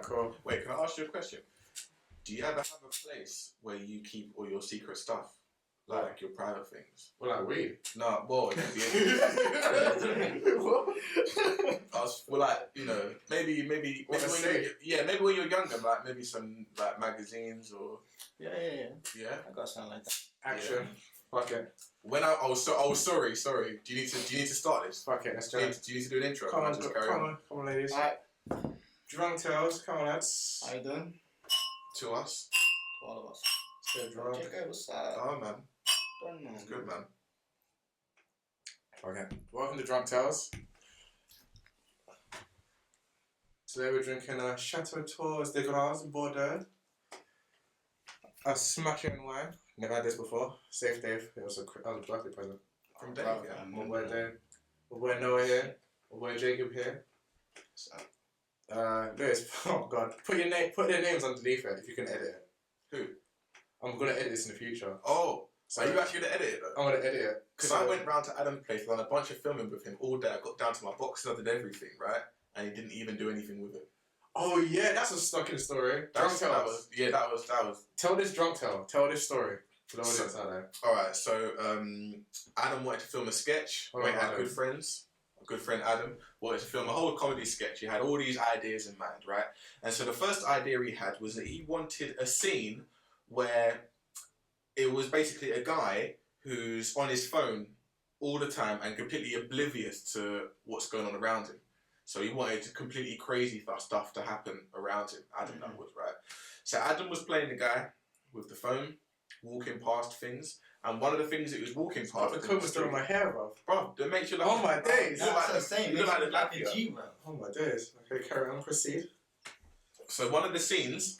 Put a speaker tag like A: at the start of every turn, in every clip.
A: cool.
B: Wait, can I ask you a question? Do you ever have a place where you keep all your secret stuff? Like your private things?
A: Well, like weed?
B: No, well, it could be well, like, you know, maybe when you're younger, like maybe some like magazines or
C: Yeah. I got something like that.
A: Action. Yeah. Fuck it.
B: When sorry. Do you need to start this?
A: Fuck it, let's try.
B: Do you need to do an intro?
A: Come on, ladies.
C: Alright.
A: Drunk Tales, come on, lads.
C: How you doing?
B: To us.
C: To all of us.
A: Stay drunk.
C: Jacob, what's up?
B: Oh man,
C: Done, man.
B: it's good, man.
A: Okay. Welcome to Drunk Tales. Today we're drinking a Chateau Tours de Grasse Bordeaux. A smashing wine. Never had this before. Safe Dave. It was a birthday present.
B: From Dave, yeah.
A: My boy Dave. My boy Noah here. My boy Jacob here. Lewis, oh god. Put their names underneath it if you can edit it.
B: Who?
A: I'm gonna edit this in the future.
B: Oh, so are you actually gonna edit it though?
A: I'm gonna edit it.
B: Because I went round to Adam's place, done a bunch of filming with him all day. I got down to my boxes, I did everything, right? And he didn't even do anything with it.
A: Oh yeah, that's a stuck-in story. Drunk Tales.
B: That was.
A: Tell this drunk tale. Tell this story for the audience out there.
B: Alright, so Adam wanted to film a sketch. We had good friends. A good friend Adam wanted to film a whole comedy sketch. He had all these ideas in mind, right? And so the first idea he had was that he wanted a scene where it was basically a guy who's on his phone all the time and completely oblivious to what's going on around him. So he wanted completely crazy stuff to happen around him. Adam, that was, right? So Adam was playing the guy with the phone, walking past things. And one of the things that he was walking past...
A: The comb was still in my hair, bro.
B: Bro, that makes you like...
A: Oh my days!
B: You look like the Latvia.
C: G, bro.
A: Oh my days. Okay, carry on, proceed.
B: So one of the scenes,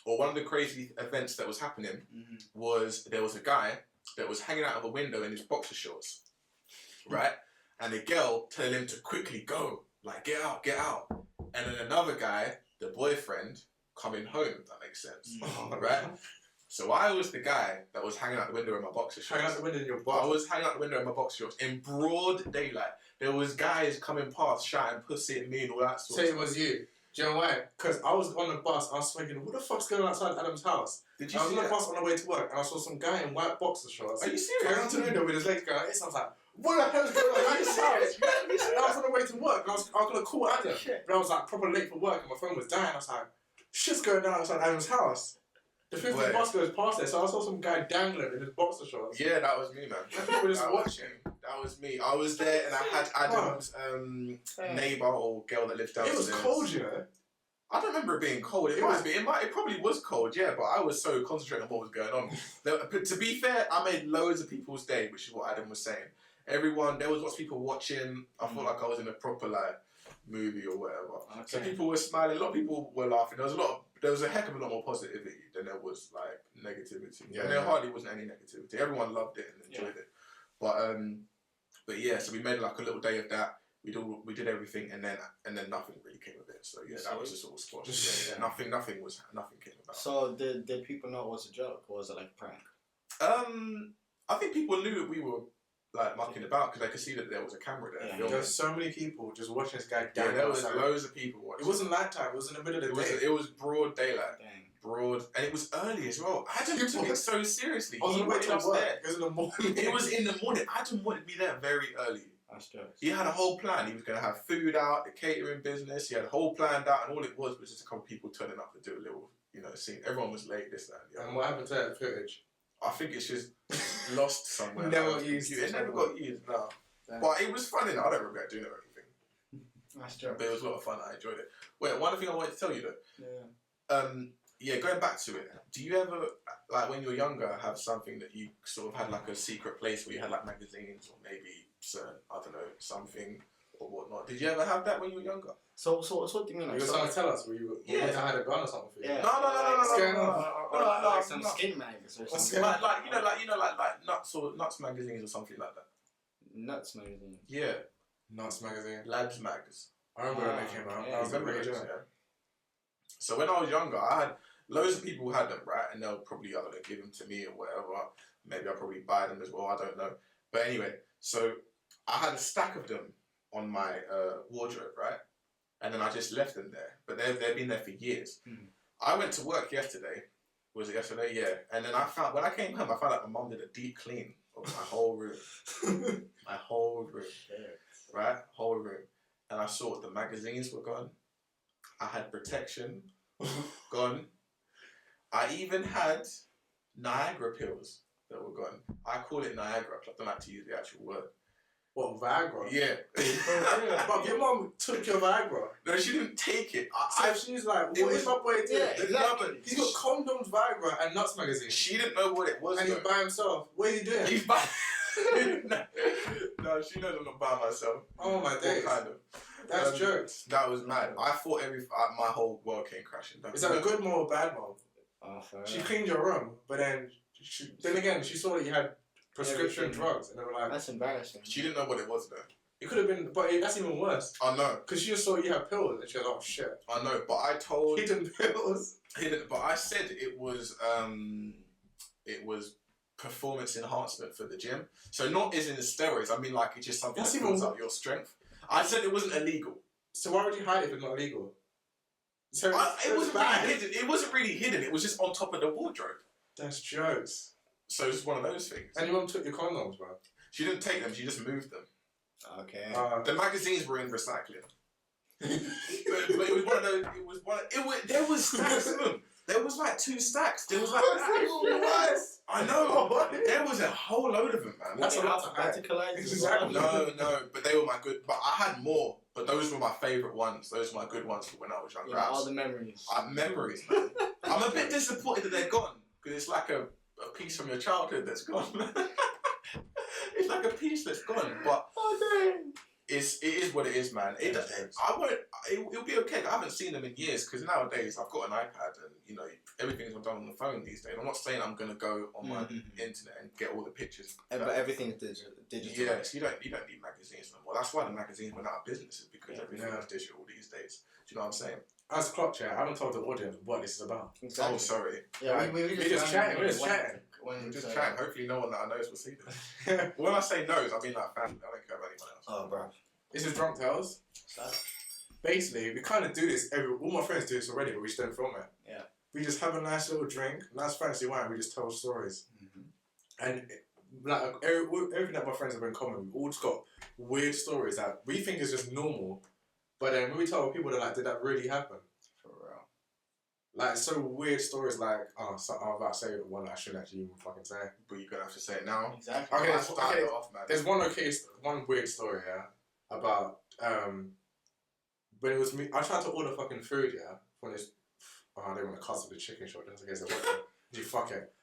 B: or one of the crazy events that was happening, was there was a guy that was hanging out of a window in his boxer shorts, right? And the girl telling him to quickly go, like, get out. And then another guy, the boyfriend, coming home, if that makes sense, right? So I was the guy that was hanging out the window in my boxer shorts.
A: Hanging out the window in your box?
B: I was hanging out the window in my boxer shorts in broad daylight. There was guys coming past shouting pussy at me and all that sort of stuff.
A: Say it was you. Do you know why? Because I was on the bus, I was thinking, what the fuck's going on outside Adam's house?
B: Did you
A: I was
B: see
A: on the
B: that?
A: bus on the way to work and I saw some guy in white boxer shorts.
B: Are you serious?
A: Going out to the window with his legs going like this. I was like, what the hell's going on at his house? And I was on the way to work and I was going to call Adam. But I was like proper late for work and my phone was dying. I was like, shit's going down outside Adam's house. The 50th bus goes past there, so I saw some guy dangling in his boxer shorts.
B: Yeah, that was me, man.
A: And people were just watching.
B: That was me. I was there and I had Adam's neighbour or girl that lived downstairs.
A: It was cold, you know.
B: I don't remember it being cold. It probably was cold, yeah, but I was so concentrated on what was going on. But to be fair, I made loads of people's day, which is what Adam was saying. There was lots of people watching. I felt like I was in a proper movie or whatever. Okay. So people were smiling. A lot of people were laughing. There was a heck of a lot more positivity than there was negativity. Yeah, and there hardly wasn't any negativity. Everyone loved it and enjoyed it. But yeah, so we made a little day of that. We did everything, and then nothing really came of it. So yeah, that was just sort of squash. Yeah, nothing came about.
C: So did people know it was a joke, or was it like a prank?
B: I think people knew that we were mucking about because they could see that there was a camera there.
A: Yeah. There were so many people just watching this guy.
B: Yeah, there was loads of people watching.
A: It wasn't nighttime. It was in the middle of the day.
B: It was broad daylight.
C: Dang.
B: Broad, and it was early as well. Adam took it so seriously.
A: I was on the way to work. It was in the morning.
B: It was in the morning. Adam wanted me there very early.
C: That's true.
B: He had a whole plan. He was going to have food out, the catering business. He had a whole planned out, and all it was just a couple of people turning up to do a little, scene. Everyone was late, this, that, and the other.
A: And what happened to that footage?
B: I think it's just lost somewhere.
A: Never got used.
B: It never got used, no. But it was fun, and I don't regret doing it or anything.
C: That's true.
B: But it was a lot of fun. I enjoyed it. Wait, one thing I wanted to tell you though. Yeah. Going back to it, do you ever, when you were younger, have something that you sort of had a secret place where you had magazines or maybe certain, I don't know, something or whatnot? Did you ever have that when you were younger?
C: So what do you mean?
A: You were trying to tell us where you had a gun or something for you?
C: Yeah.
B: No.
C: Like some skin mags or something.
B: Nuts magazines or something like that.
C: Nuts magazine.
B: Yeah.
A: Nuts magazine.
B: Lads mags.
A: I remember when they came out.
C: Yeah,
A: I remember it.
B: Yeah. So when I was younger, I had loads of people who had them, right? And they'll probably either give them to me or whatever. Maybe I'll probably buy them as well. I don't know. But anyway, so I had a stack of them on my wardrobe, right? and then I just left them there. But they've been there for years. I went to work yesterday. Was it yesterday? Yeah. And then when I came home, I found out my mum did a deep clean of my whole room. My whole room. Right? Whole room. And I saw the magazines were gone. I had protection gone. I even had Niagara pills that were gone. I call it Niagara. I don't like to use the actual word.
A: What, Viagra?
B: Yeah.
A: But your mum took your Viagra.
B: No, she didn't take it.
A: She's like, what is my boy doing?
C: Yeah, exactly.
A: He's got condoms, Viagra, and Nuts magazine.
B: She didn't know what it was.
A: And he's by himself. What are you doing?
B: He's by. No, she knows I'm not by myself.
A: Oh my days.
B: Kind of.
A: That's jokes.
B: That was mad. I thought my whole world came crashing down.
A: Is that a good mom or bad mom?
C: Oh,
A: she cleaned your room, but then she saw that you had prescription drugs, and they were like,
C: that's embarrassing.
B: She didn't know what it was though.
A: It could have been, but that's even worse.
B: I know.
A: Because she just saw you had pills, and she was like, oh shit.
B: I know, but I told
A: hidden pills.
B: But I said it was performance enhancement for the gym. So not as in the steroids. I mean like it's just something that builds up your strength. I said it wasn't illegal.
A: So why would you hide it if it's not illegal? So
B: it wasn't really hidden. It wasn't really hidden. It was just on top of the wardrobe.
A: That's jokes.
B: So it's one of those things.
A: And your mum took your condoms, bro.
B: She didn't take them. She just moved them.
C: Okay.
B: The magazines were in recycling. but it was one of those. There was stacks of them. There was like 2 stacks. There was like I know. There was a whole load of them, man.
A: That's a lot to
C: articulate.
A: Exactly.
B: No, but they were my good. But I had more. But those were my favourite ones. Those were my good ones for when I was younger.
C: Yeah, all the memories.
B: Memories, man. I'm a bit disappointed that they're gone because it's like a piece from your childhood that's gone. It's like a piece that's gone, but it is what it is, man. It'll be okay. I haven't seen them in years because nowadays I've got an iPad and everything's done on the phone these days. I'm not saying I'm gonna go on my internet and get all the pictures,
C: but everything's digital.
B: Yeah, so you don't need magazines no more. That's why the magazines went out of business, is because everything is digital these days. Do you know what I'm saying?
A: As clock chat, I haven't told the audience what this is about.
C: Exactly.
B: Oh, sorry.
C: Yeah,
A: we're just chatting. We're just chatting.
B: We're just chatting. Hopefully, no one that I knows will see this. When I say knows, I mean like family. I don't care about anyone else.
C: Oh, bro.
A: This is Drunk Tales. Basically, we kind of do this. All my friends do this already, but we just don't film it.
C: Yeah.
A: We just have a nice little drink, nice fancy wine. We just tell stories, and like everything that my friends have in common, we've all just got weird stories that we think is just normal, but then when we tell people, they're like, "Did that really happen?"
C: For real.
A: Like so weird stories, like I'm about to say one that I shouldn't actually even fucking say,
B: but you're gonna have to say it now.
C: Exactly.
A: Okay,
B: off, man.
A: There's one weird story, about when it was me. I tried to order fucking food, from this. Oh, they want to cuss with the chicken shop just in case they want to. You fuck it.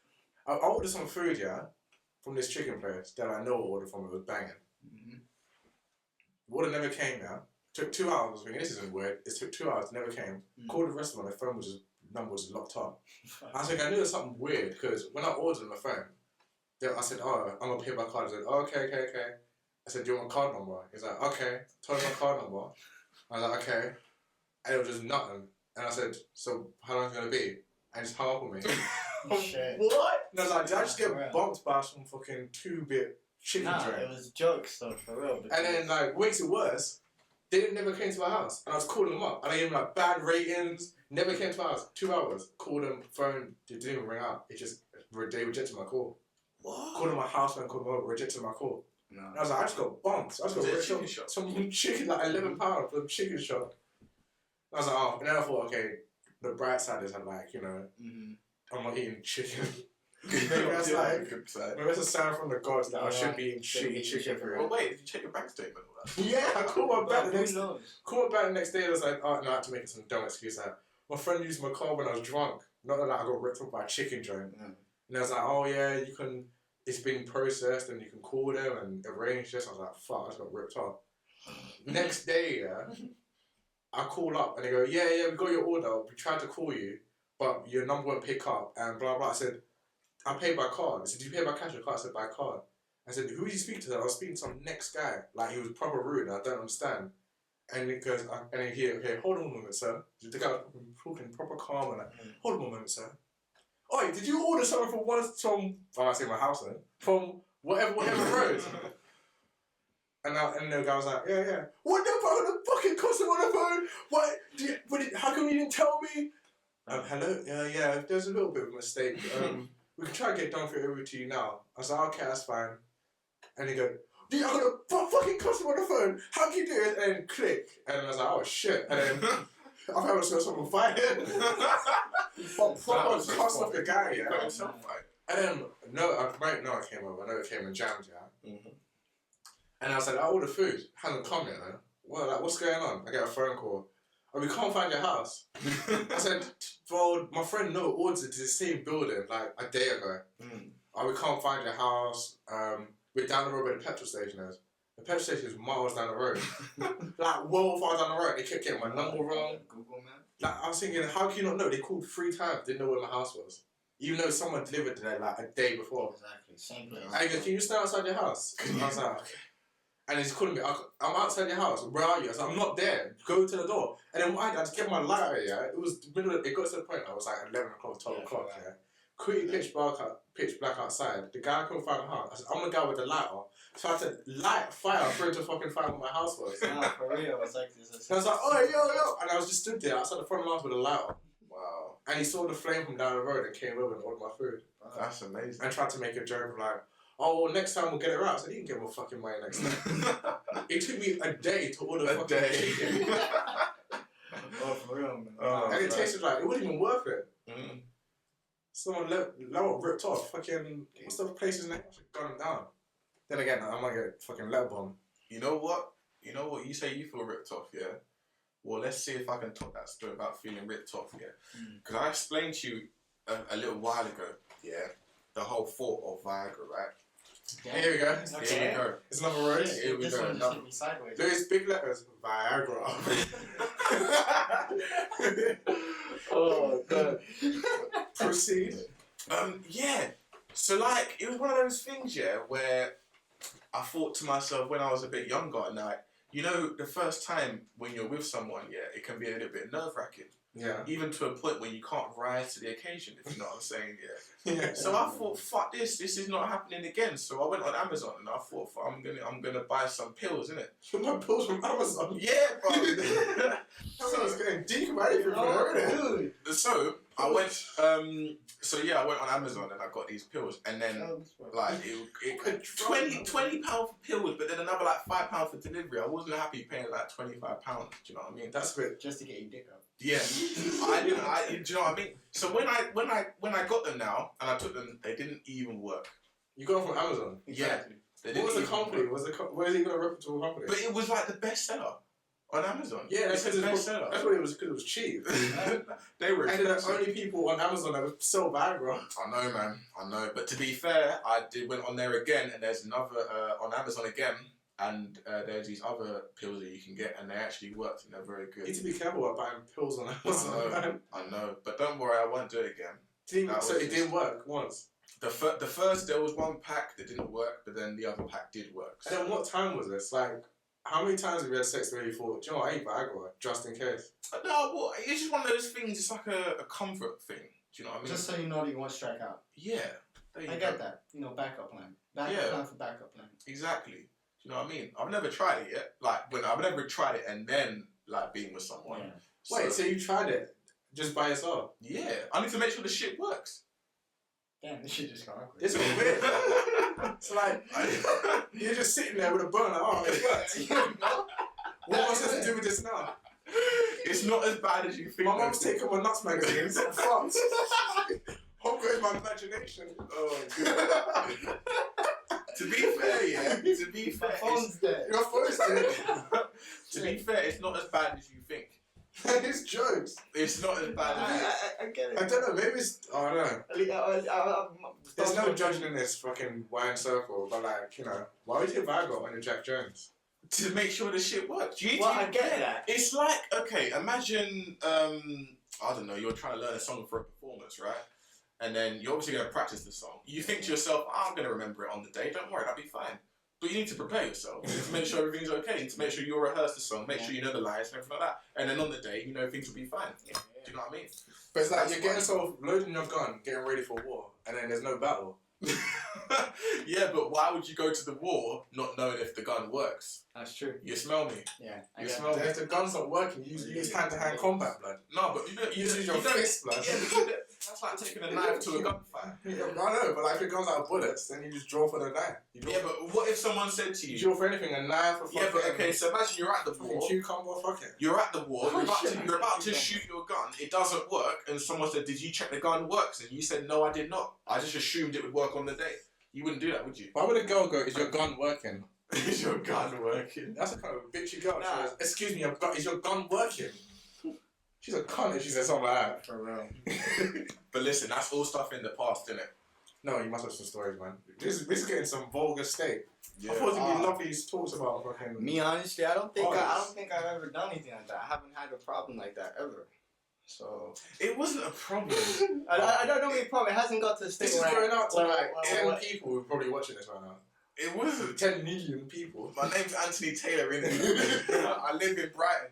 A: I ordered some food, from this chicken place that I know I ordered from. It was banging. Water never came, Took 2 hours. I was thinking, this isn't weird. It took 2 hours, never came. Called the restaurant, their phone number was locked up. I was thinking, I knew there was something weird because when I ordered on the phone, I said, oh, I'm going to pay by card. I said, oh, okay. I said, do you want my card number? He's like, okay. Told him my card number. I was like, okay. And it was just nothing. And I said, so how long is it going to be? And just hung up on me.
C: Shit.
A: What? And I was like, did I just get bumped by some fucking 2-bit chicken drink?
C: It was jokes though, for real.
A: And then, like, makes it worse, they never came to my house. And I was calling them up. And I gave them, like, bad ratings. Never came to my house. 2 hours. Called them, phone, it didn't even ring out. It just, they rejected my call. What? Called them my house and called them over, rejected my call. No. And I was like, I just got bumped. I just got
B: chicken shop.
A: Some chicken, like £11 for the chicken shop. I was like, oh. And then I thought, okay, the bright side is that, like, I'm not eating chicken. Maybe that's maybe that's a sign from the gods that I should be eating shitty chicken for
B: Well, wait, did you check your bank statement or that?
A: Yeah, I called my back the next day. I was like, oh, no, I had to make some dumb excuse. Like, my friend used my car when I was drunk. Not that I got ripped up by a chicken joint. And I was like, oh, yeah, you can, it's been processed and you can call them and arrange this. I was like, fuck, I just got ripped up. Next day, I call up and they go, yeah, we got your order. We tried to call you, but your number won't pick up and blah, blah. I said, I paid by card. I said, did you pay by cash or card? I said, by card. I said, who did you speak to? I was speaking to some next guy. Like, he was proper rude. I don't understand. And he goes, and then okay, hold on a moment, sir. The guy was talking proper calm and like, hold on a moment, sir. Oi, did you order something from I say my house then, from whatever road? And the guy was like, yeah. What the fuck? The fucking customer on the phone? didn't tell me. Hello? Yeah, there's a little bit of a mistake. We can try and get done for it over to you now. I was like, okay, that's fine. And he goes, dude, I'm gonna fucking customer on the phone. How can you do it? And then click. And I was like, oh shit. And then I thought I was going to someone fired. But proper cussed off the guy, yeah.
B: Got himself fired.
A: And then, Noah came over. Noah came and jammed, yeah. Mm-hmm. And I was like, I ordered food. Hasn't come yet, man. Well, like, what's going on? I get a phone call. Oh, we can't find your house. I said, well, my friend Noah ordered to the same building like a day ago. Oh, we can't find your house. We're down the road where the petrol station is. The petrol station is miles down the road. Like, well far down the road. They kept getting my number wrong.
C: Google Maps.
A: Like, I was thinking, how can you not know? They called 3 times, didn't know where my house was. Even though someone delivered there like a day before.
C: Exactly, same place.
A: And he goes, can you stand outside your house? I was like, okay. And he's calling me, I'm outside your house. Where are you? I was like, I'm not there. Go to the door. And then I had to get my lighter, yeah. It got to the point, I was like 11 o'clock, 12 o'clock, yeah. Quickly pitch black outside. The guy couldn't find my house. I said, I'm the guy with the lighter. So I had to light fire for him to fucking find where my house was.
C: Nah, for real. It's like this.
A: And I was like, oh, yo. And I was just stood there outside the front of the house with a lighter.
B: Wow.
A: And he saw the flame from down the road and came over and ordered my food.
B: That's amazing.
A: And tried to make a joke of like, oh, well, next time we'll get it right. I said, he didn't get my fucking money next time. It took me a day to order fucking chicken.
C: Oh, for real, man.
A: And it tasted like, it wasn't even worth it.
B: Mm.
A: Someone ripped off. Fucking, what's the place's name? I should gun him down. Then again, I might get fucking letter bomb.
B: You know what? You say you feel ripped off, yeah? Well, let's see if I can top that story about feeling ripped off, yeah? Because I explained to you a little while ago, yeah, the whole thought of Viagra, right?
C: Yeah.
A: Here we go.
C: Okay.
A: Here we go. It's another road. Here we
C: This
A: go.
C: one just hit me sideways.
A: There's big letters. Viagra.
C: Oh, God.
A: Proceed.
B: Yeah. So, like, it was one of those things, yeah, where I thought to myself when I was a bit younger, and like, you know, the first time when you're with someone, yeah, it can be a little bit nerve-wracking.
A: Yeah.
B: Even to a point where you can't rise to the occasion, if you know what I'm saying, yeah.
A: Yeah.
B: So I thought, fuck this is not happening again. So I went on Amazon and I thought, I'm gonna buy some pills, innit?
A: You my pills from Amazon.
B: Yeah, bro.
A: Amazon's getting deep about it from there, So I went, I went on Amazon and I got these pills, and then like it £20 for pills, but then another like £5 for delivery. I wasn't happy paying like £25. Do you know what I mean? That's a bit
C: Just to get your dick up.
B: Yeah, do you know what I mean? So when I got them now and I took them, they didn't even work.
A: You got them from Amazon?
B: Exactly.
A: Yeah. What was the company? Where is it even a reputable company?
B: But it was like the bestseller on Amazon.
A: Yeah, that's
B: the bestseller.
A: That's what it was, because it was cheap.
B: They were
A: and the only people on Amazon that would sell Viagra.
B: I know, man. I know. But to be fair, went on there again, and there's another on Amazon again. And there's these other pills that you can get, and they actually worked, and they're very good.
A: You need to be careful about buying pills on Amazon.
B: I know, but don't worry, I won't do it again.
A: So it didn't work once?
B: The first, there was one pack that didn't work, but then the other pack did work. So.
A: And then what time was this? Like, how many times have you had sex where you thought, do you know what, I need Viagra, just in case?
B: No, well, it's just one of those things, it's like a comfort thing. Do you know what I mean?
C: Just so you know that you won't strike out.
B: Yeah.
C: I get that. You know, backup plan. Plan for backup plan.
B: Exactly. You know what I mean? I've never tried it yet. Like, I've never tried it and then, like, being with someone.
C: Yeah.
A: Wait, so you tried it just by yourself?
B: Yeah. I need to make sure the shit works.
C: Damn, this shit just got awkward.
A: This is weird. It's like, you're just sitting there with a bone, like, oh, it worked. What am I supposed to do with this now?
B: It's not as bad as you think.
A: My mum's taking my nuts magazines. I'm fucked. Home goes my imagination. Oh, God.
B: To be fair, yeah. To be fair,
C: my phone's dead.
A: Your phone's dead.
B: To be fair, it's not as bad as you think.
A: It's jokes.
B: It's not as bad as you think.
C: I get it.
A: I don't know, maybe it's, I don't know. There's no judging in this fucking wine circle, but like, you know, why would you take Viagra when you're Jack Jones?
B: To make sure the shit works.
C: I get that.
B: It's like, okay, imagine, I don't know, you're trying to learn a song for a performance, right? And then you're obviously going to practice the song. You think to yourself, I'm going to remember it on the day. Don't worry, that'll be fine. But you need to prepare yourself. You need to make sure everything's okay. You need to make sure you rehearse the song. Make sure you know the lines and everything like that. And then on the day, you know things will be fine. Do you know what I mean?
A: But it's like you're getting yourself loading your gun, getting ready for war, and then there's no battle.
B: Yeah, but why would you go to the war not knowing if the gun works?
C: That's true.
B: You smell me?
C: Yeah.
B: You smell me?
A: If the gun's not working, you use hand-to-hand combat, blood.
B: No, but you don't
A: use your fist, blood.
B: Yeah, but that's like taking a knife to a gunfight.
A: I know, but like if it comes out of bullets, then you just draw for the knife.
B: Yeah, but what if someone said to
A: You
B: you?
A: draw for anything, a knife, a fucking...
B: Yeah, but okay, so imagine you're at the
A: fucking
B: war.
A: cucumber, fuck it.
B: You're at the war.
C: Oh,
B: You're about to shoot your gun. It doesn't work, and someone said, "Did you check the gun works?" And you said, "No, I did not. I just assumed it would work on the day." You wouldn't do that, would you?
A: Why would a girl go, "Is your gun working?"
B: Is your gun working?
A: That's a kind of bitchy girl.
C: Nah.
A: She goes, "Excuse me, is your gun working?" She's a cunt if she says something like that.
C: For real.
B: But listen, that's all stuff in the past, isn't it?
A: No, you must have some stories, man. This is getting some vulgar state.
B: Yeah.
A: I thought it would be lovely talks about fucking...
C: Me, honestly, I don't think
A: Artists.
C: I've ever done anything like that. I haven't had a problem like that ever. So
B: It wasn't a problem.
C: I don't know any problem. It hasn't got to the state
A: This is
C: where
A: going out to like 10
C: what-
A: people who are probably watching this right now.
B: It wasn't.
A: 10 million people.
B: My name's Anthony Taylor, innit? I live in Brighton.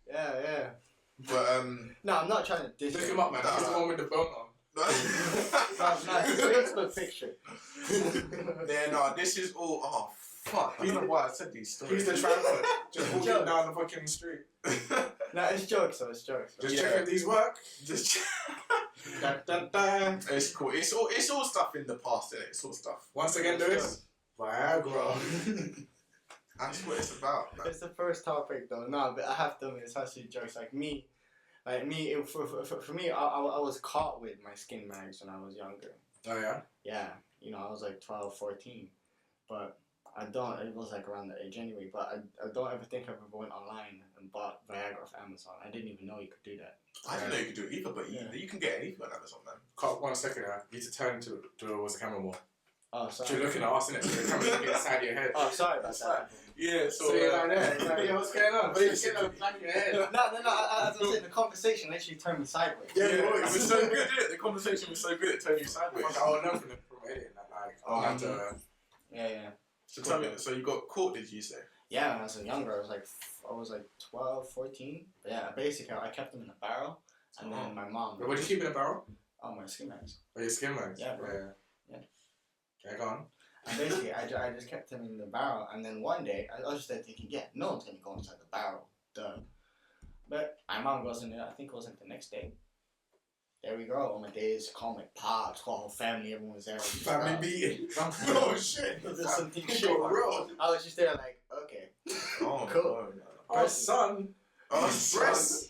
C: Yeah.
B: But
C: No, I'm not trying to diss
A: Look
C: you.
A: him up, man.
B: Nah.
A: He's the one with the bone on.
C: No, it's a Facebook picture.
B: Yeah, no, this is all. Oh fuck! I don't know why I said these stories.
A: He's the tramper. Just walking down the fucking street.
C: No, it's jokes, though. It's jokes.
A: Just
B: Yeah.
A: checking if these work.
B: Just
A: Dun, dun, dun.
B: it's cool. It's all stuff in the past, innit? It's all stuff.
A: Once again, Lewis. Viagra.
B: That's what it's about, man.
C: It's the first topic, though. No, but I have to admit, it's actually jokes. Like me, for me, I was caught with my skin mags when I was younger.
A: Oh, yeah?
C: Yeah, I was like 12, 14. But it was like around that age anyway, but I don't ever think I ever went online and bought Viagra off Amazon. I didn't even know you could do that.
B: I didn't know you could do it either, but you can get anything on Amazon, man.
A: Cut 1 second, you need to turn towards the camera more.
C: Oh,
A: So
C: sorry.
A: you're looking at us, innit? So the camera's looking inside your head.
C: Oh, sorry about that.
B: Yeah,
A: So you're like that. Like, yeah, what's going on? But you're sitting on the back of your head.
C: No, as I was saying, the conversation literally turned me sideways.
A: Yeah,
B: it
A: boys.
B: was so good, innit? The conversation was so good, it turned you sideways.
A: Fuck, I'll know from editing that. Like, I'll have to...
C: Yeah.
B: So tell me, so you got caught, did you say?
C: Yeah, when I was younger, I was like 12, 14. But yeah, basically, I kept them in a barrel, and then my mom.
A: What do you keep in a barrel?
C: Oh, my skin mags.
A: Oh, your skin mags?
C: Yeah, bro.
A: Yeah. Yeah, go on.
C: And basically, I just kept them in the barrel, and then one day, I was just there thinking, yeah, no one's gonna go inside the barrel, duh. But my mom goes in there, I think it was like the next day. There we go, on my days, call my pops, call whole family, everyone was there.
A: Family meeting. Oh, shit.
C: There's something
A: Shit,
C: shit.
A: real.
C: I was just there like, okay.
B: Oh,
C: Cool.
B: no, no.
A: Oh, son.
B: Oh,
A: Breasts.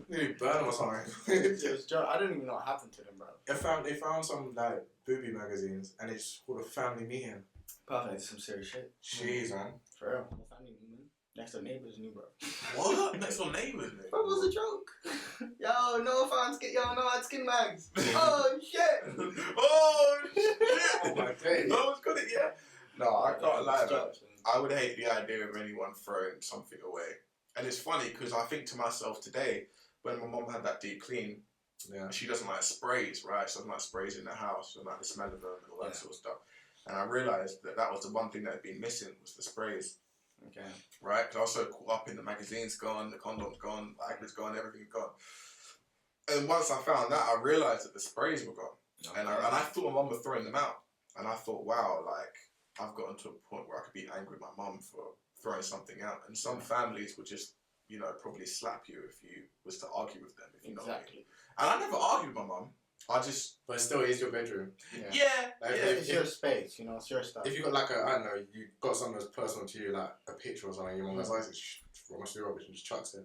A: Nearly burn them or something.
C: It was I don't even know what happened to them, bro.
A: They found some like booby magazines and it's called a family meeting.
C: Probably some serious shit.
A: Jeez, man.
C: For real. Whole family meeting. Next door neighbors knew, bro.
B: What? Next door neighbours, mate.
C: What was a joke? Yo, no found skin. Yo, no, I had skin mags. Oh shit.
B: Oh shit!
A: Oh my days.
B: No one's got it yet. No, I can't lie, man.
C: Jokes.
B: I would hate the idea of anyone throwing something away. And it's funny because I think to myself today, when my mum had that deep clean,
A: Yeah.
B: she doesn't like sprays, right? She doesn't like sprays in the house. She doesn't like the smell of them and all that
C: Yeah.
B: sort of stuff. And I realised that was the one thing that had been missing was the sprays,
C: Okay.
B: right? Because I was so caught up in the magazines gone, the condoms gone, Viagra's gone, everything's gone. And once I found that, I realised that the sprays were gone. And I thought my mum was throwing them out. And I thought, wow, like, I've gotten to a point where I could be angry with my mum for throwing something out. And some families would just, probably slap you if you was to argue with them, if you know what I mean.
C: Exactly.
B: And I never argued with my mum. I just...
A: But still, it is your bedroom.
C: Yeah.
A: Like,
B: yeah.
C: It's your space, it's your stuff.
A: If you got like I don't know, you got something that's personal to you, like a picture or something, your mum goes, like, what must do rubbish and just chucks it.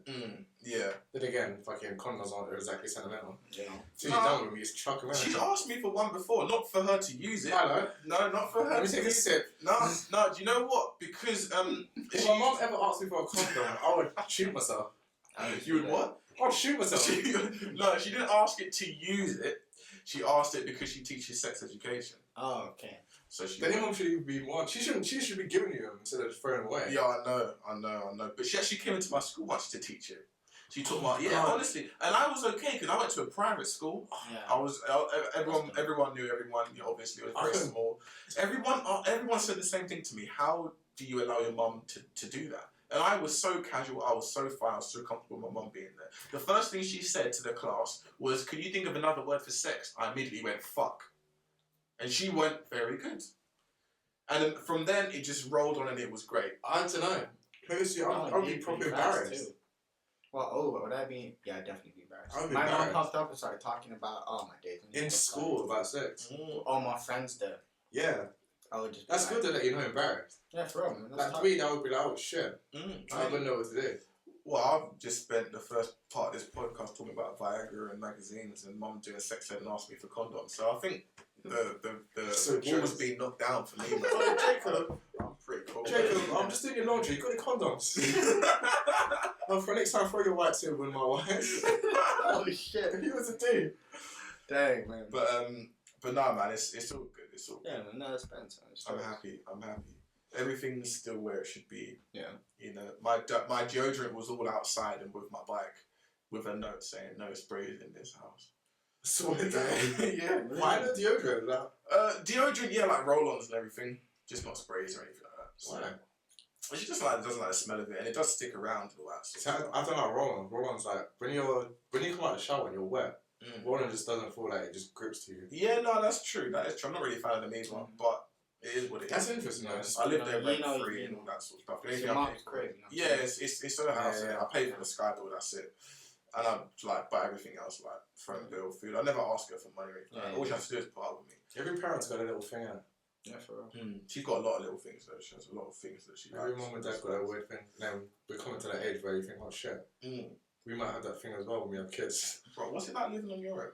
B: Yeah.
A: Then again, fucking condoms aren't exactly sentimental.
C: You know.
A: So you're done with me, just chuck them in.
B: She's asked me for one before, not for her to use it.
A: Hello.
B: No, not for her
A: Let me
B: to
A: take a
B: use it.
A: sip.
B: No, do you know what? Because,
A: If my mum ever asked me for a condom, I would shoot myself.
B: You would what?
A: I'd shoot myself.
B: No, she didn't ask it to use it. She asked it because she teaches sex education.
C: Oh, okay.
B: So she.
A: Then your mum should be one. She should be giving you them instead of just throwing them away.
B: Yeah, I know. But she actually came into my school once to teach it. She taught my
A: God.
B: honestly, and I was okay because I went to a private school.
C: Yeah.
B: Everyone knew everyone. Obviously, it was very small. Everyone said the same thing to me. How do you allow your mum to do that? And I was so casual, I was so fine, I was so comfortable with my mum being there. The first thing she said to the class was, "Could you think of another word for sex?" I immediately went, "Fuck." And she went very good. And then from then, it just rolled on and it was great.
A: I don't know. Closely, I'll be probably embarrassed.
C: Well, would I be? Yeah, I'd definitely be embarrassed.
A: I would be
C: my
A: embarrassed.
C: mom popped up and started talking about, my days.
A: In school, about sex.
C: All my friends there.
A: Yeah.
C: I would just.
A: That's good that you're not embarrassed.
C: Yeah, for real, man.
A: Like, to me, that would be like, oh shit. I wouldn't know what to do.
B: Well, I've just spent the first part of this podcast talking about Viagra and magazines and mum doing a sex ed and asked me for condoms. So I think the wall was being knocked down for me.
A: Oh, Jacob.
B: I'm pretty cool.
A: Jacob, I'm just doing your laundry. You got any condoms? For next time, throw your white table in my wife.
C: Oh shit!
A: He was a dude.
C: Dang, man.
B: But no, man, it's all good. It's all good.
C: Yeah, man. No, it's spent.
B: I'm happy. Everything's still where it should be.
C: Yeah.
B: You know, my deodorant was all outside and with my bike, with a note saying no sprays in this house.
A: So
B: yeah.
A: Why the deodorant? Like,
B: deodorant, yeah, like roll-ons and everything, just not sprays or anything like that. So,
A: why?
B: It's just like, it doesn't like the smell of it, and it does stick around and all that.
A: So I don't like roll-on. Roll-on's like when you come out of the shower and you're wet. Roll-on just doesn't feel like it just grips to you.
B: Yeah, no, that's true. That is true. I'm not really a fan of them either, but it is what it is.
A: That's interesting.
B: I live there rent-free and all that sort of stuff.
C: Your mom's crazy.
B: Yeah, it's her house. Yeah. I pay for the Sky bill. That's it. And I like buy everything else, like phone bill, food. I never ask her for money. All she has to do is put up with me.
A: Every parent's got a little thing in it.
C: Yeah, for real.
B: She's got a lot of little things though. She has a lot of things that she
A: Every
B: likes.
A: mum and dad got a weird thing. Then we're coming to that age where you think, oh shit, we might have that thing as well when we have kids.
B: Bro, what's it like living on your own?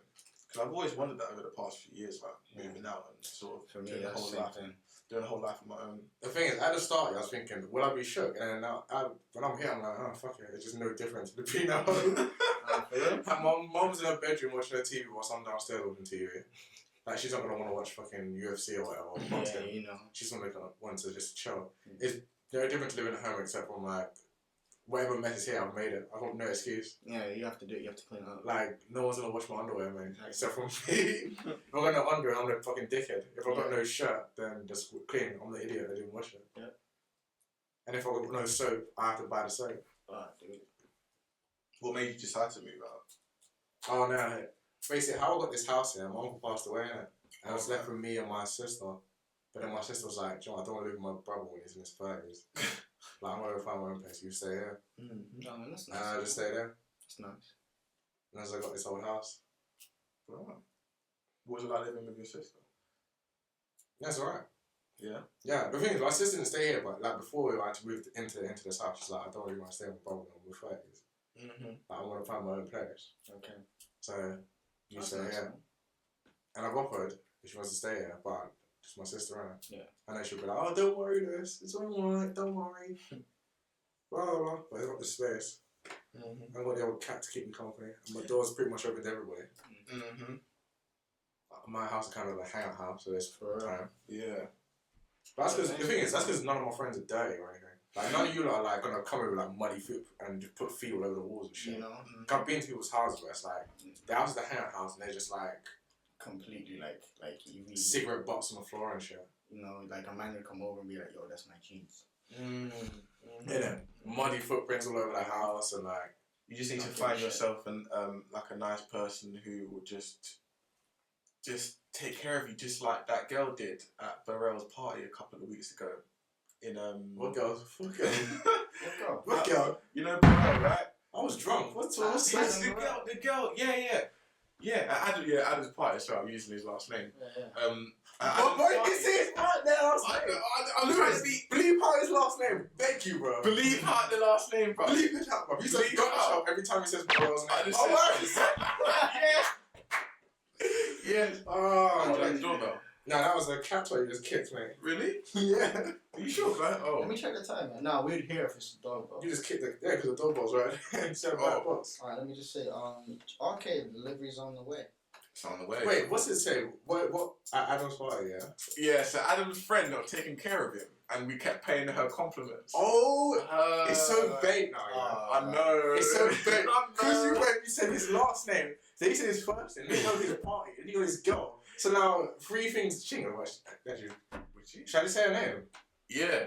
B: Because I've always wondered that over the past few years, like moving out and sort of doing the whole life on my own.
A: The thing is, at the start, I was thinking, will I be shook? And then now, when I'm here, I'm like, oh fuck it, it's just no difference between at home. And mom's in her bedroom watching her TV whilst I'm downstairs watching TV. Like, she's not gonna want to watch fucking UFC or whatever.
C: Yeah, you know.
A: She's gonna want to just chill. It's no different to living at home except from like, whatever mess is here, I've made it. I've got no excuse.
C: Yeah, you have to do it. You have to clean it up.
A: Like, no one's gonna wash my underwear, man. Except for me. If I've got no underwear, I'm the fucking dickhead. If I've got no shirt, then just clean. I'm the idiot that didn't wash it.
C: Yeah.
A: And if I've got no soap, I have to buy the soap.
C: Dude.
B: What made you decide to move out?
A: Oh no. Basically, how I got this house here, my uncle passed away, innit? And it was left with me and my sister. But then my sister was like, John, I don't want to live with my brother when he's in his 30s. Like, I'm going to find my own place. You stay here.
C: No, man, that's nice.
A: And I just stay there.
C: That's nice.
A: And as I got this old house.
B: Right. What was it like living with your sister?
A: Yeah, it's alright.
B: Yeah.
A: Yeah, the thing is, my sister didn't stay here, but like before we actually moved into this house, she's like, I don't really want to stay with my brother when we're 30s. Like, I want to find my own place.
C: Okay.
A: So, you
C: That's
A: stay
C: nice,
A: here.
C: man.
A: And I've offered if she wants to stay here, but just my sister and
C: Yeah.
A: And then she'll be like, oh, don't worry, Lewis. It's alright, don't worry. Blah, blah, blah. But it's not the space. I've got the old cat to keep me company. And my door's pretty much open to everybody. My house is kind of a hangout house, so there's time.
B: Yeah.
A: But that's because, the thing is, that's because none of my friends are dirty or anything. Like, none of you lot are like gonna come in with like muddy feet and just put feet all over the walls and shit.
C: You know?
A: I've been to people's houses where it's like, the house is the hangout house and they're just like,
C: completely like you
A: cigarette butts on the floor and shit.
C: You know, like a man would come over and be like, yo, that's my jeans.
A: Yeah, muddy footprints all over the house and like.
B: You just need to find yourself and like a nice person who will just take care of you, just like that girl did at Burrell's party a couple of weeks ago. In
A: What girl?
C: What girl?
A: What girl?
B: You know Burrell, right?
A: I was drunk. What's
B: the girl? Yeah. Adam's party. So I'm using his last name.
A: What? You see his part there?
B: I'm trying to be.
A: Believe part his last name. Thank you, bro.
B: Believe part the last name, bro.
A: Believe it out, bro. He's like gunshot every time he says Burrell's name.
B: Yeah.
A: Oh,
B: like doorbell.
A: No, that was a cat toy you just kicked, mate.
B: Really?
A: Yeah.
B: Are you sure, man? Oh.
C: Let me check the time, man. No, we'd hear if it's a dog, bro.
A: You just kicked the because the doorbell's right instead of that box.
C: Alright, let me just say, arcade delivery's on the way.
B: It's on the way.
A: Wait, what's it say? What? At Adam's party, yeah?
B: Yeah, so Adam's friend not taking care of him, and we kept paying her compliments.
A: Oh, it's so bait now, yeah.
B: I know.
A: It's so bait. Because you said his last name, then he said his first name, then he got his party, and he got his girl. So now, three things ching. Should I just say her name?
B: Yeah.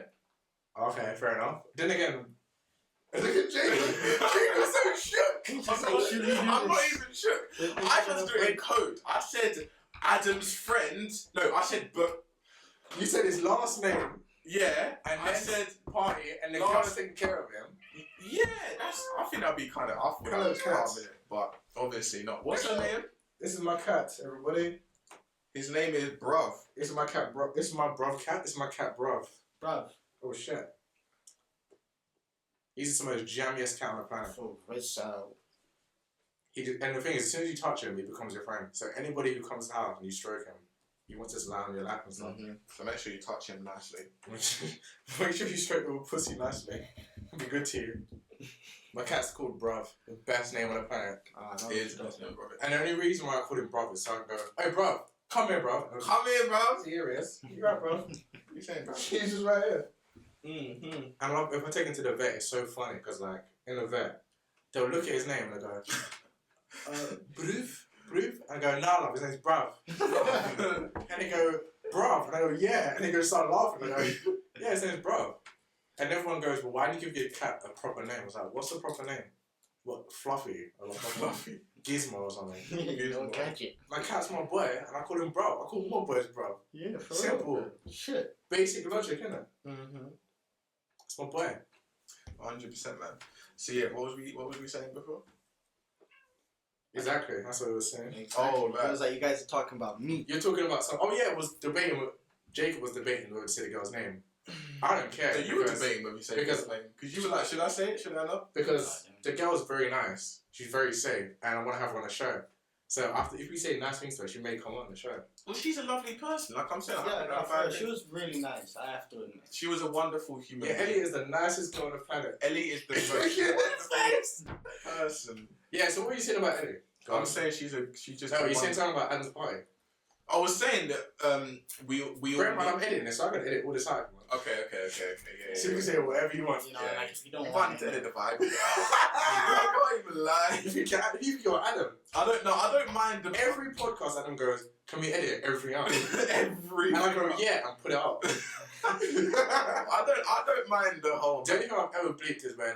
A: Okay, fair enough. Then again, look at Jacob. Jacob's so shook.
B: I'm not even shook. I just do it in code. I said, Adam's friend. No, I said but.
A: You said his last name.
B: Yeah,
A: And
B: I
A: then
B: said
A: party, and the
B: last-
A: girl was taking care of him.
B: yeah. I think that'd be kind of off.
A: Hello, cats.
B: But obviously not. What's her name?
A: This is my cat, everybody.
B: His name is Bruv.
A: This is my cat, bro. This is my bruv cat. This is my cat, bruv.
C: Bruv.
A: Oh shit. He's the most jammiest cat on the planet. And the thing is, as soon as you touch him, he becomes your friend. So anybody who comes out and you stroke him, he wants to just lie on your lap and stuff.
B: Mm-hmm. So make sure you touch him nicely.
A: Make sure you stroke the pussy nicely. It'll be good to you. My cat's called Bruv, the best name on the planet.
B: It is the best name, Bruv.
A: And the only reason why I called him Bruv is so I can go, hey Bruv, come here, Bruv. And
B: Come here, Bruv.
A: here he is. You right, Bruv?
B: You saying, Bruv?
A: He's just right here.
B: Mm-hmm.
A: And if I take him to the vet, it's so funny because, like, in the vet, they'll look at his name and they'll go, Bruv? And I go, nah, love, his name's Bruv. And they go, Bruv. And I go, yeah. And they go, start laughing. And I go, yeah, his name's Bruv. And everyone goes, well, why didn't you give your cat a proper name? I was like, what's the proper name? What, Fluffy? Or like Fluffy? Gizmo or something.
C: You don't catch it.
A: My cat's my boy, and I call him Bruv. I call more boys Bruv.
C: Yeah, for
A: Simple.
C: real. Shit.
A: Basic logic, isn't it?
B: Mm-hmm.
A: It's my boy.
B: 100%, man. So yeah, what was we saying before?
A: Exactly, that's what I was saying.
C: Exactly.
B: Oh, man.
C: It was like you guys are talking about me.
A: You're talking about some. Oh yeah, it was debating. Jacob was debating whether to say the girl's name. I don't care.
B: So you were debating when we said
A: because
B: his name. Because you were like, should I say it? Should I not?
A: Because the girl's very nice. She's very safe, and I want to have her on the show. So if we say nice things to her, she may come on the show.
B: Well, she's a lovely person. Like I'm saying,
C: Yeah, no, for real, she was really nice. I have to admit.
B: She was a wonderful human.
A: Yeah,
B: being.
A: Ellie is the nicest girl on the planet.
B: Ellie is the most wonderful person.
A: Yeah. So what are you saying about Ellie?
B: I'm saying she's just.
A: No, you're saying something about Adam's party.
B: I was saying that we
A: Bear in mind, I'm editing this, so I can edit all the time.
B: Okay, yeah.
A: So you can say whatever you want.
C: You know,
B: Yeah.
C: like if you don't
B: You
C: want
B: can't
C: it,
B: edit the vibe. I can't even lie.
A: If you're Adam,
B: I don't mind the
A: every podcast Adam goes, can we edit everything out?
B: every.
A: And I go, yeah, and put it up.
B: I don't mind the whole.
A: The only thing I've ever bleeped is when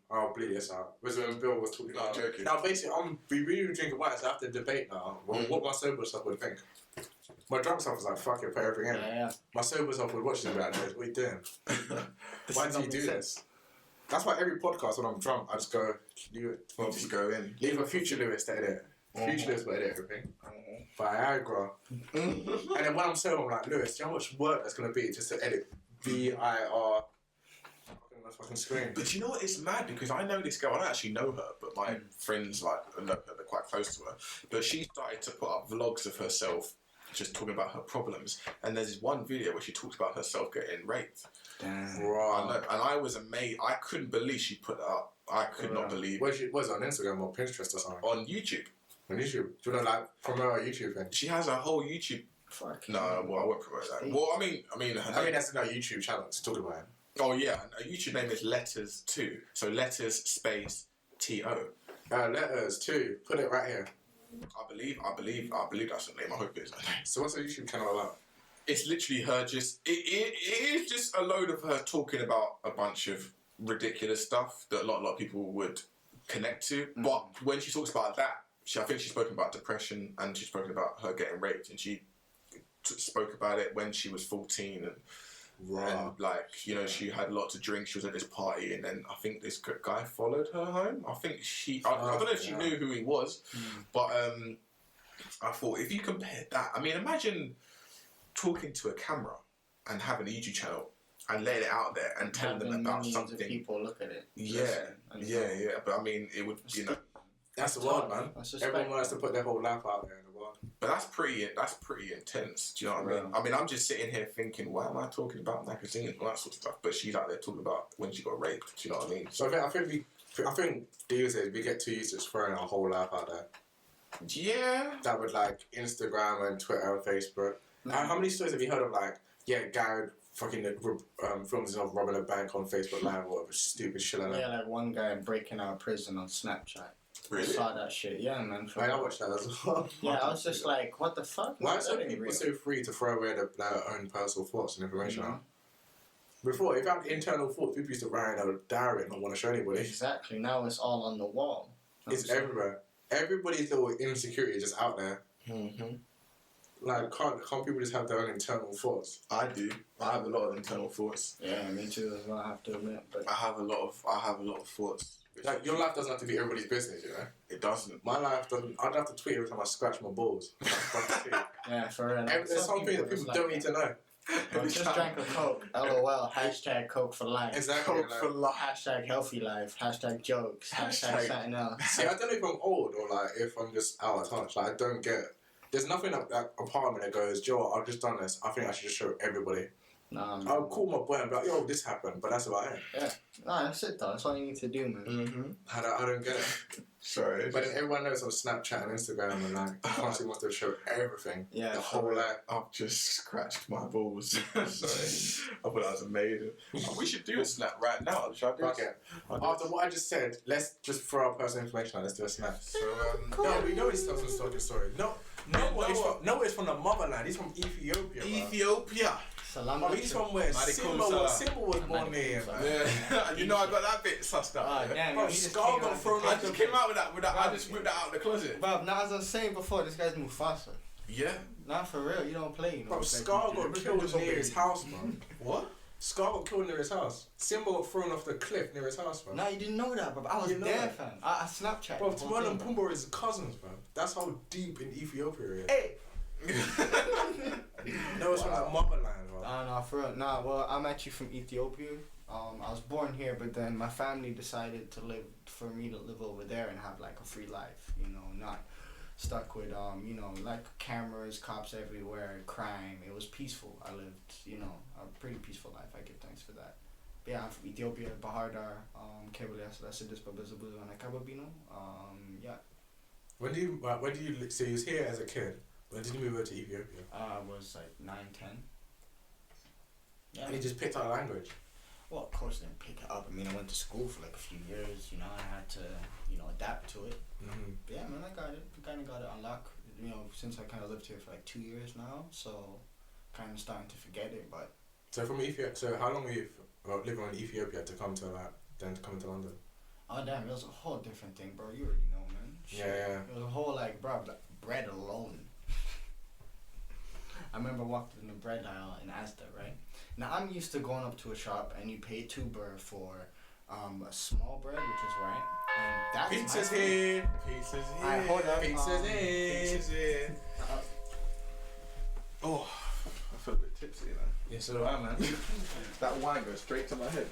A: I'll bleep this out. Was when Bill was talking about.
B: joking.
A: Now basically, we really drinking wine, so I have to debate now. What my sober self would think. My drunk self was like, fuck it, put everything in.
C: yeah.
A: My sober self would watch this and be like, what are you doing? Why do you do this? That's why every podcast when I'm drunk, I just go, leave it.
B: Well, just go in.
A: Leave a future Lewis to edit. Future Lewis will edit everything. Viagra. And then when I'm sober, I'm like, Lewis, do you know how much work that's going to be just to edit VIR? Fucking screen.
B: But you know what? It's mad because I know this girl. I don't actually know her, but my friends like know her. They're quite close to her. But she started to put up vlogs of herself, just talking about her problems. And there's this one video where she talks about herself getting raped.
C: Damn.
A: Right.
B: And I was amazed. I couldn't believe she put that up. I could not believe.
A: Was it on Instagram or Pinterest or something?
B: On YouTube.
A: On YouTube. Do you know, like, promote her YouTube thing?
B: She has a whole YouTube.
C: Fuck.
B: No, well, I won't promote that. Well, I mean, her name.
A: That's another YouTube channel to talk about it.
B: Oh yeah, her YouTube name is Letters2. So letters space T-O.
A: Letters too. Put it right here.
B: I believe that's the name. I hope it is her name.
A: So what's the YouTube channel about?
B: It's literally her just. It is just a load of her talking about a bunch of ridiculous stuff that a lot of people would connect to. Mm. But when she talks about that, I think she's spoken about depression and she's spoken about her getting raped, and she spoke about it when she was 14 and. Right. And like, you know, she had a lot to drink. She was at this party, and then I think this guy followed her home. I think I don't know if she knew who he was, but I thought if you compared that, I mean, imagine talking to a camera and having a YouTube channel and letting it out there and telling them about something.
C: Of people look at it.
B: Yeah. But I mean, it would, you know.
A: That's the world, man. Everyone wants to put their whole life out there in the world.
B: But that's pretty intense. Do you know what I mean? I mean, I'm just sitting here thinking, why am I talking about magazines and all that sort of stuff? But she's out there talking about when she got raped. Do you know what I mean?
A: So I think these days we get too used to just throwing our whole life out there.
B: Yeah.
A: That would like Instagram and Twitter and Facebook. How many stories have you heard of like, Gary fucking films himself robbing a bank on Facebook Live or whatever stupid shit like that?
C: Yeah, like one guy breaking out of prison on Snapchat.
B: Really?
C: I saw that shit, yeah, man.
A: I watched that as well.
C: Yeah, I was just like, what the fuck?
A: Why are some people so free to throw away their own personal thoughts and information out? Before, if you had internal thoughts, people used to write in a diary and not want to show anybody.
C: Exactly. Now it's all on the wall.
A: It's everywhere. Everybody's little insecurity is just out there.
B: Mm-hmm.
A: Like, can't people just have their own internal thoughts?
B: I do. I have a lot of internal thoughts.
C: Yeah, me too as well, I have to admit. But
B: I have a lot of thoughts.
A: Like, your life doesn't have to be everybody's business, you know?
B: It doesn't.
A: My life doesn't. I'd have to tweet every time I scratch my balls.
C: yeah, for real.
A: There's something that people don't need to know.
C: I just drank a Coke. LOL. Hashtag Coke for life.
A: Exactly.
B: Coke for life.
C: Hashtag healthy life. Hashtag jokes. Hashtag something else.
A: See, I don't know if I'm old or like if I'm just out of touch. Like, I don't get. There's nothing that apartment that goes, Joe, I've just done this. I think I should just show everybody.
C: Nah, man.
A: I'll call my boy and be like, yo, this happened, but that's about it.
C: Yeah. Nah, that's it though. That's all you need to do, man.
B: Mm-hmm.
A: I don't get it.
B: Sorry.
A: But then everyone knows on Snapchat and Instagram and like, constantly wants to show everything.
C: Yeah.
A: The whole life.
B: I've just scratched my balls. Sorry. I thought that was amazing. We should do a snap right now. Shall I do
A: Okay. After what I just said, let's just throw our personal information out. Let's do a snap.
B: So,
A: No, we know he's telling some story. No, it's from the motherland. He's from Ethiopia. Bro.
B: Ethiopia.
C: Salam
A: Oh, he's from where Simba was born there, man.
B: Yeah. You know I got that bit sussed up.
C: Oh, damn,
A: Bro,
C: he just
A: Scar
C: came
A: got
C: out-
A: thrown
B: I
A: out
B: just
A: the...
B: came out with that. I just whipped that out of the closet.
C: Bro, now as I was saying before, this guy's Mufasa.
B: Yeah.
C: Nah, for real, you don't play. You know,
A: Bro,
C: like,
A: Scar
C: you
A: got
C: do.
A: killed near his house, man.
B: What?
A: Scar got killed near his house. Simba got thrown off the cliff near his house, bro.
C: Nah, you didn't know that, bro. I was
A: You know
C: there,
A: that.
C: fam. I Snapchat.
A: Bro,
C: the whole
A: Timon and
C: thing, bro.
A: Pumbaa is cousins, bro. That's how deep in Ethiopia it is.
C: Hey!
A: No, it's from the motherland, bro.
C: Nah, for real. Nah, well, I'm actually from Ethiopia. I was born here, but then my family decided to for me to live over there and have like a free life, you know, not stuck with, you know, like cameras, cops everywhere, crime. It was peaceful. I lived, you know, a pretty peaceful life. I give thanks for that. But yeah, I'm from Ethiopia, Bahardar, yeah.
A: When do you, so you was here as a kid, when did you move over to Ethiopia?
C: I was like 9, 10. Yeah.
A: And you just picked up the language?
C: Well, of course, I didn't pick it up. I mean, I went to school for like a few years. You know, I had to, you know, adapt to it.
A: Mm-hmm.
C: But yeah, man, I got it. Kind of got it unlocked. You know, since I kind of lived here for like 2 years now, so kind of starting to forget it. But
A: So from Ethiopia, so how long were you living in Ethiopia to come to like, then to come to London?
C: oh damn, it was a whole different thing, bro. You already know, man. Shit.
A: Yeah.
C: It was a whole like, bro, like, bread alone. I remember walking in the bread aisle in Asda, right? Now I'm used to going up to a shop and you pay $2 for a small bread, which is right. And that's
A: Pizza's
C: my
A: here.
B: Pizza's here.
C: Alright, hold up.
A: Pizza's here.
B: Pizza's here. Oh, I feel a bit tipsy, man.
A: Yes, so do I, man.
B: That wine goes straight to my head.